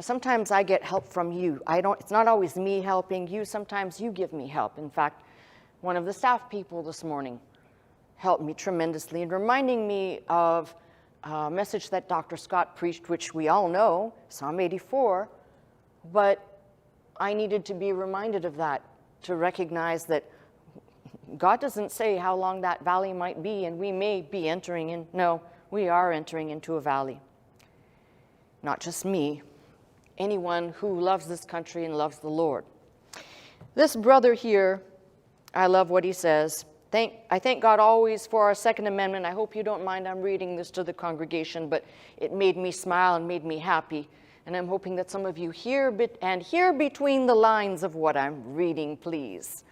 sometimes I get help from you. It's not always me helping you. Sometimes you give me help. In fact, one of the staff people this morning helped me tremendously in reminding me of a message that Dr. Scott preached, which we all know, Psalm 84, but I needed to be reminded of that, to recognize that God doesn't say how long that valley might be, and we may be entering in. No, we are entering into a valley. Not just me, anyone who loves this country and loves the Lord. This brother here, I love what he says. I thank God always for our Second Amendment. I hope you don't mind I'm reading this to the congregation, but it made me smile and made me happy. And I'm hoping that some of you hear between the lines of what I'm reading, please.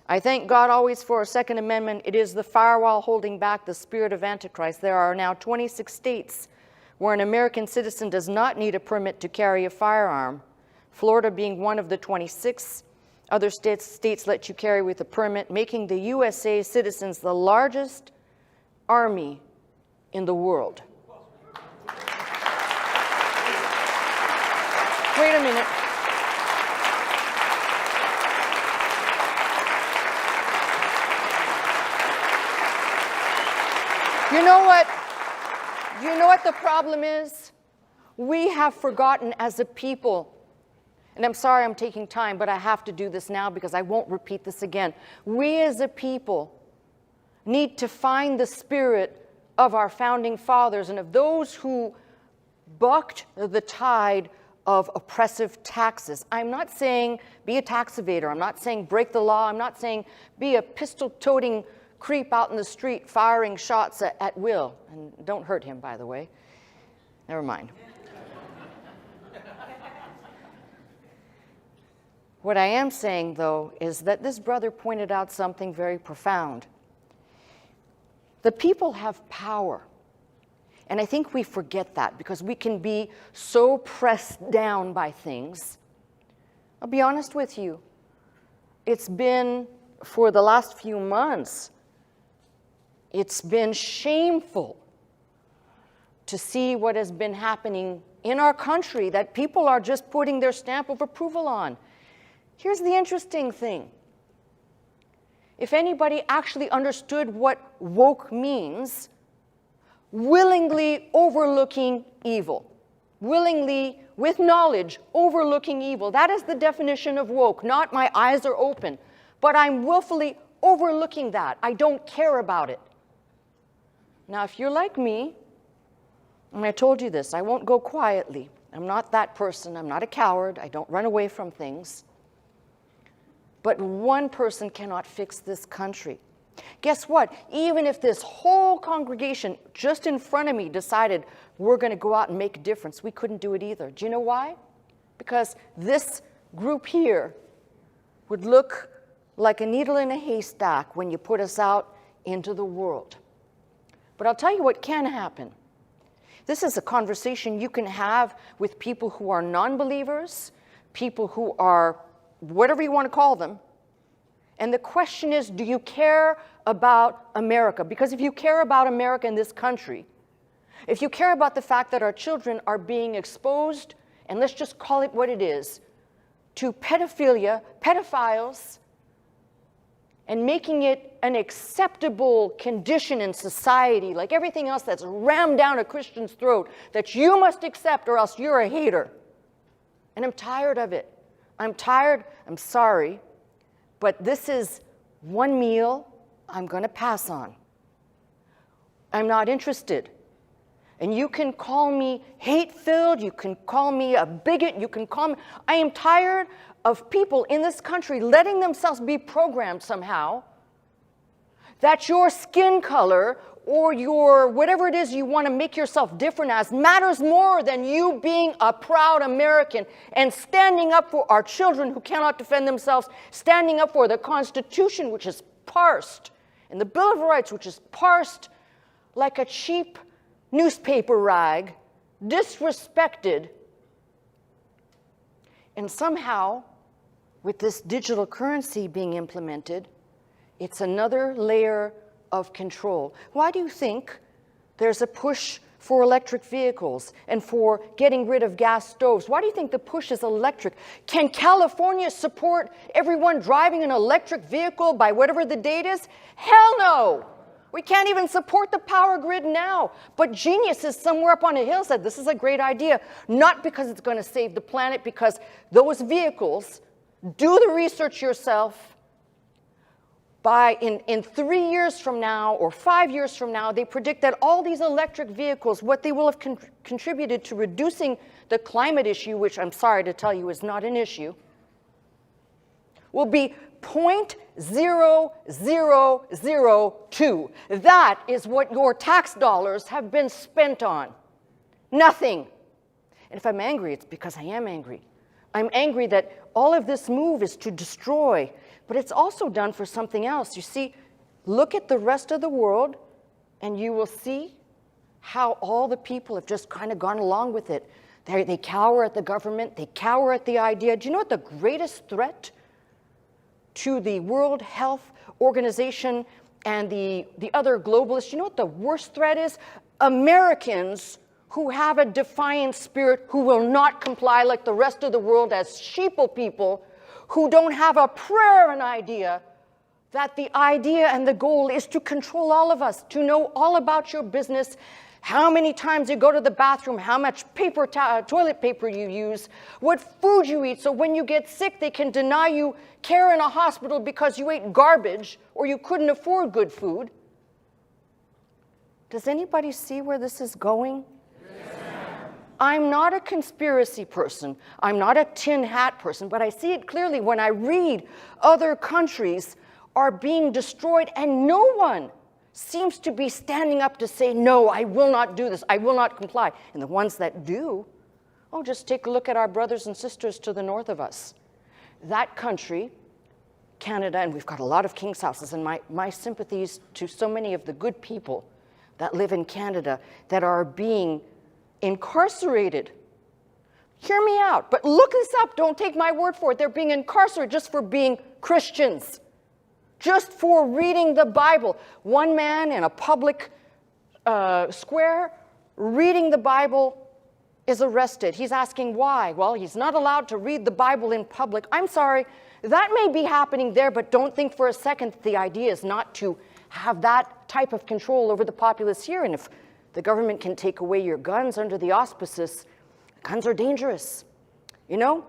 I thank God always for our Second Amendment. It is the firewall holding back the spirit of Antichrist. There are now 26 states where an American citizen does not need a permit to carry a firearm, Florida being one of the 26. Other states let you carry with a permit, making the USA citizens the largest army in the world. Wait a minute. You know what? You know what the problem is? We have forgotten as a people. And I'm sorry I'm taking time, but I have to do this now because I won't repeat this again. We as a people need to find the spirit of our founding fathers and of those who bucked the tide of oppressive taxes. I'm not saying be a tax evader. I'm not saying break the law. I'm not saying be a pistol-toting creep out in the street firing shots at will. And don't hurt him, by the way. Never mind. What I am saying, though, is that this brother pointed out something very profound. The people have power. And I think we forget that because we can be so pressed down by things. I'll be honest with you. It's been, for the last few months, it's been shameful to see what has been happening in our country that people are just putting their stamp of approval on. Here's the interesting thing. If anybody actually understood what woke means, willingly overlooking evil, willingly, with knowledge, overlooking evil. That is the definition of woke, not my eyes are open, but I'm willfully overlooking that. I don't care about it. Now, if you're like me, and I told you this, I won't go quietly. I'm not that person. I'm not a coward. I don't run away from things. But one person cannot fix this country. Guess what? Even if this whole congregation just in front of me decided we're going to go out and make a difference, we couldn't do it either. Do you know why? Because this group here would look like a needle in a haystack when you put us out into the world. But I'll tell you what can happen. This is a conversation you can have with people who are non-believers, people who are whatever you want to call them. And the question is, do you care about America? Because if you care about America in this country, if you care about the fact that our children are being exposed, and let's just call it what it is, to pedophilia, pedophiles, and making it an acceptable condition in society, like everything else that's rammed down a Christian's throat, that you must accept or else you're a hater. And I'm tired of it. I'm tired, I'm sorry, but this is one meal I'm going to pass on. I'm not interested. And you can call me hate-filled, you can call me a bigot, you can call me... I am tired of people in this country letting themselves be programmed somehow that your skin color or your whatever it is you want to make yourself different as matters more than you being a proud American and standing up for our children who cannot defend themselves, standing up for the Constitution, which is parsed, and the Bill of Rights, which is parsed like a cheap newspaper rag, disrespected. And somehow, with this digital currency being implemented, it's another layer of control. Why do you think there's a push for electric vehicles and for getting rid of gas stoves. Why do you think the push is electric? Can California support everyone driving an electric vehicle by whatever the date is? Hell no! We can't even support the power grid now. But geniuses somewhere up on a hill said this is a great idea, not because it's going to save the planet, because those vehicles, do the research yourself, in 3 years from now or 5 years from now, they predict that all these electric vehicles, what they will have contributed to reducing the climate issue, which I'm sorry to tell you is not an issue, will be 0.0002. That is what your tax dollars have been spent on. Nothing. And if I'm angry, it's because I am angry. I'm angry that all of this move is to destroy, but it's also done for something else. You see, look at the rest of the world, and you will see how all the people have just kind of gone along with it. They cower at the government. They cower at the idea. Do you know what the greatest threat to the World Health Organization and the other globalists, you know what the worst threat is? Americans who have a defiant spirit, who will not comply like the rest of the world as sheeple people, who don't have a prayer and idea that the idea and the goal is to control all of us, to know all about your business, how many times you go to the bathroom, how much toilet paper you use, what food you eat, so when you get sick, they can deny you care in a hospital because you ate garbage or you couldn't afford good food. Does anybody see where this is going? I'm not a conspiracy person. I'm not a tin hat person, but I see it clearly when I read other countries are being destroyed and no one seems to be standing up to say, no, I will not do this. I will not comply. And the ones that do, oh, just take a look at our brothers and sisters to the north of us. That country, Canada, and we've got a lot of king's houses, and my sympathies to so many of the good people that live in Canada that are being incarcerated. Hear me out, but look this up. Don't take my word for it. They're being incarcerated just for being Christians, just for reading the Bible. One man in a public square reading the Bible is arrested. He's asking why. Well, he's not allowed to read the Bible in public. I'm sorry, that may be happening there, but don't think for a second that the idea is not to have that type of control over the populace here. And if the government can take away your guns under the auspices, guns are dangerous. You know,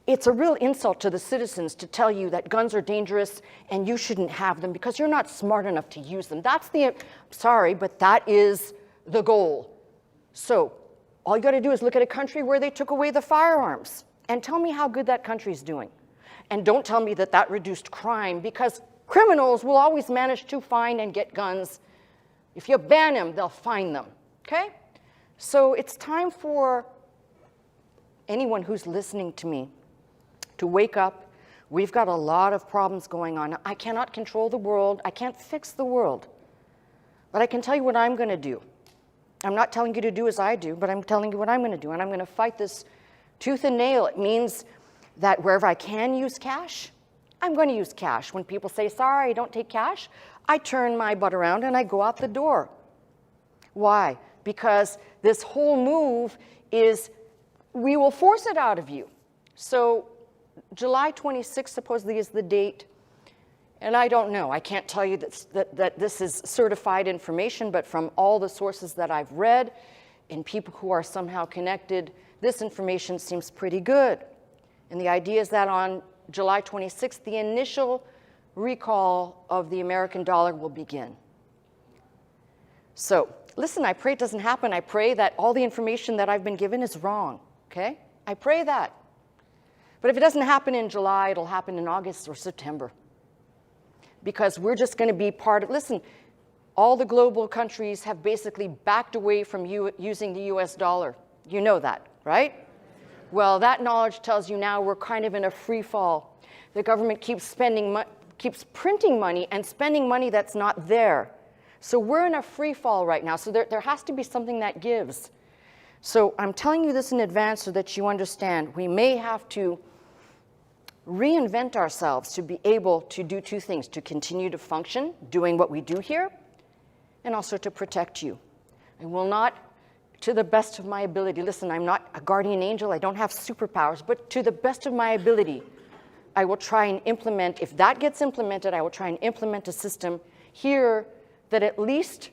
it's a real insult to the citizens to tell you that guns are dangerous and you shouldn't have them because you're not smart enough to use them. That's sorry, but that is the goal. So all you got to do is look at a country where they took away the firearms and tell me how good that country's doing. And don't tell me that that reduced crime, because criminals will always manage to find and get guns. If you ban them, they'll find them, okay? So it's time for anyone who's listening to me to wake up. We've got a lot of problems going on. I cannot control the world. I can't fix the world. But I can tell you what I'm going to do. I'm not telling you to do as I do, but I'm telling you what I'm going to do. And I'm going to fight this tooth and nail. It means that wherever I can use cash, I'm going to use cash. When people say, sorry, I don't take cash, I turn my butt around and I go out the door. Why? Because this whole move is, we will force it out of you. So July 26th supposedly is the date. And I don't know. I can't tell you that this is certified information, but from all the sources that I've read and people who are somehow connected, this information seems pretty good. And the idea is that on July 26th, the initial recall of the American dollar will begin. So listen, I pray it doesn't happen. I pray that all the information that I've been given is wrong, okay? I pray that. But if it doesn't happen in July, it'll happen in August or September. Because we're just going to be part of, listen, all the global countries have basically backed away from using the US dollar. You know that, right? Well, that knowledge tells you now we're kind of in a free fall. The government keeps printing money and spending money that's not there. So we're in a free fall right now. So there has to be something that gives. So I'm telling you this in advance so that you understand. We may have to reinvent ourselves to be able to do two things: to continue to function, doing what we do here, and also to protect you. I will not to the best of my ability. Listen, I'm not a guardian angel, I don't have superpowers, but to the best of my ability, I will try and implement, if that gets implemented, I will try and implement a system here that at least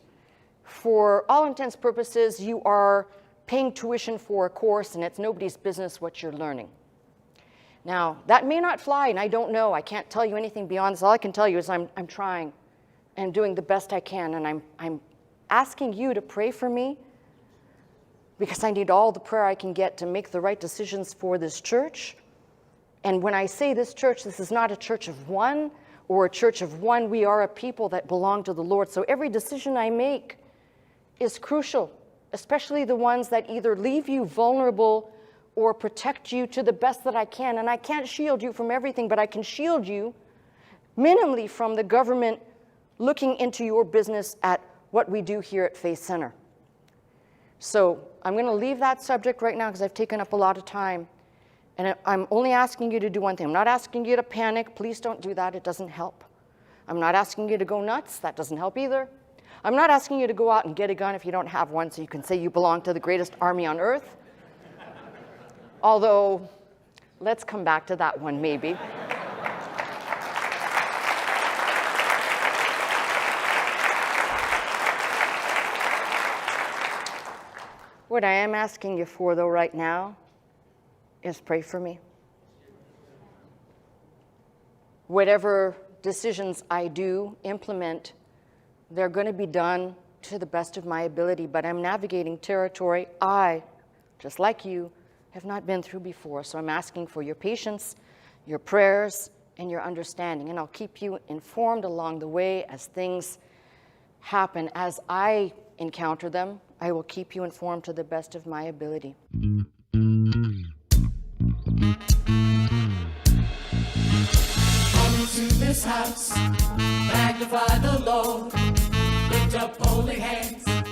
for all intents and purposes, you are paying tuition for a course and it's nobody's business what you're learning. Now, that may not fly, and I don't know. I can't tell you anything beyond this. All I can tell you is I'm trying and doing the best I can, and I'm asking you to pray for me because I need all the prayer I can get to make the right decisions for this church. And when I say this church, this is not a church of one or a church of one. We are a people that belong to the Lord. So every decision I make is crucial, especially the ones that either leave you vulnerable or protect you to the best that I can. And I can't shield you from everything, but I can shield you minimally from the government looking into your business at what we do here at Faith Center. So I'm going to leave that subject right now because I've taken up a lot of time. And I'm only asking you to do one thing. I'm not asking you to panic. Please don't do that. It doesn't help. I'm not asking you to go nuts. That doesn't help either. I'm not asking you to go out and get a gun if you don't have one so you can say you belong to the greatest army on earth. Although, let's come back to that one maybe. What I am asking you for, though, right now is pray for me. Whatever decisions I do implement, they're going to be done to the best of my ability, but I'm navigating territory I, just like you, have not been through before. So I'm asking for your patience, your prayers, and your understanding. And I'll keep you informed along the way as things happen. As I encounter them, I will keep you informed to the best of my ability. Come into this house, magnify the Lord, lift up holy hands.